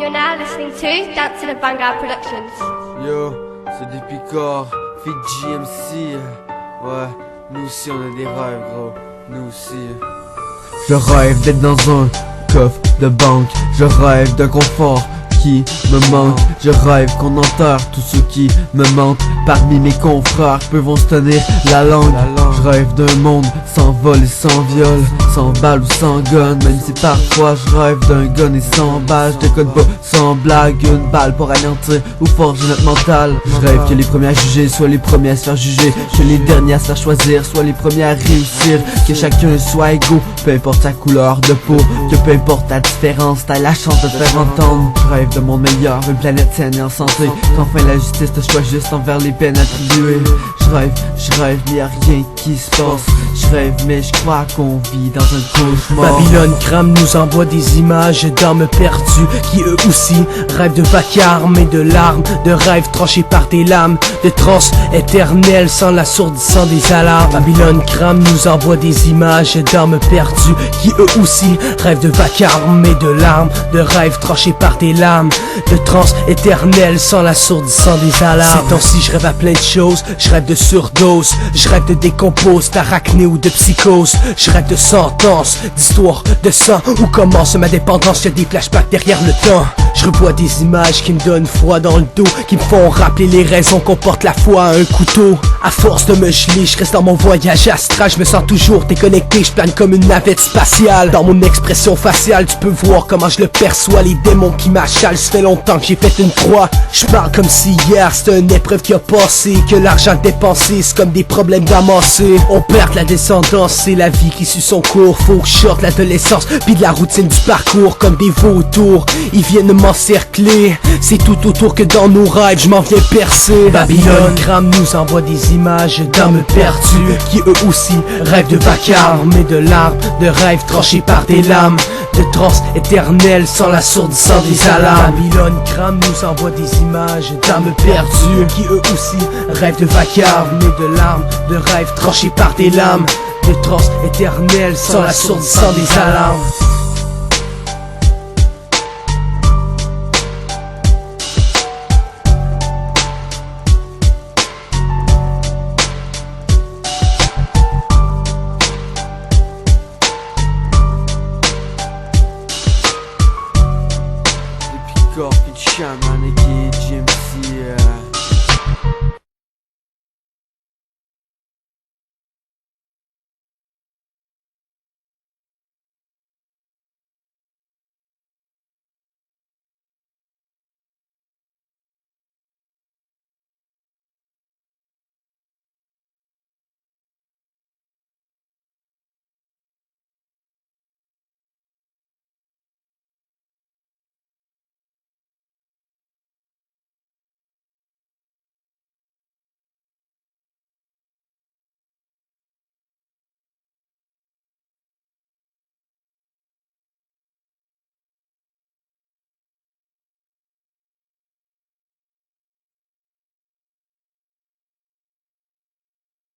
You're now listening to Dancing and Vanguard Productions. Yo, c'est des Picards, fit GMC. Ouais, nous aussi on a des rêves, gros. Nous aussi. Je rêve d'être dans un coffre de banque. Je rêve d'un confort qui me manque. Je rêve qu'on enterre tous ceux qui me mentent. Parmi mes confrères, peu vont se tenir la langue. Je rêve d'un monde sans vol et sans viol, sans balle ou sans gun. Même si parfois je rêve d'un gun et sans balle. Je déconne pas, sans blague, une balle pour anéantir ou forger notre mental. Je rêve que les premiers à juger soient les premiers à se faire juger, que les derniers à se faire choisir soient les premiers à réussir, que chacun soit égaux, peu importe sa couleur de peau, que peu importe ta différence, t'as la chance de te faire entendre. Je rêve d'un monde meilleur, une planète saine et en santé, qu'enfin la justice te soit juste envers les peines attribuées. Je rêve, mais y'a rien qui se passe. Je rêve, mais je crois qu'on vit dans un cauchemar. Babylone crame nous envoie des images d'âmes perdues qui eux aussi rêvent de vacarme et de larmes, de rêves tranchés par des lames, de transes éternelles sans l'assourdissant des alarmes. Babylone crame nous envoie des images d'âmes perdues qui eux aussi rêvent de vacarme et de larmes, de rêves tranchés par des lames, de transes éternelles sans l'assourdissant des alarmes. Ces temps-ci je rêve à plein de choses, je rêve de surdose, je rêve de décompose, d'arachné ou de psychose, je rêve de sentences, d'histoires de sang, où commence ma dépendance, y'a des flashbacks derrière le temps. Je revois des images qui me donnent froid dans le dos, qui me font rappeler les raisons qu'on porte la foi à un couteau. À force de me geler, je reste dans mon voyage astral, je me sens toujours déconnecté, je plane comme une navette spatiale. Dans mon expression faciale, tu peux voir comment je le perçois, les démons qui m'achalent, ça fait longtemps que j'ai fait une croix. Je parle comme si hier c'était une épreuve qui a passé, que l'argent dépensé c'est comme des problèmes d'amasser. On perd la descendance, c'est la vie qui suit son cours, faut que je sorte l'adolescence, puis de la routine du parcours comme des vautours. Ils viennent m'encercler, c'est tout autour que dans nos rêves je m'en viens percer. Babylone crame nous envoie des images d'âmes perdues qui eux aussi rêvent de vacarme et de larmes, de rêves tranchés par des lames, de transes éternelles sans l'assourdissant des alarmes. Babylone crame nous envoie des images d'âmes perdues qui eux aussi rêvent de vacarme et de larmes, de rêves tranchés par des lames, de transes éternelles sans l'assourdissant des alarmes.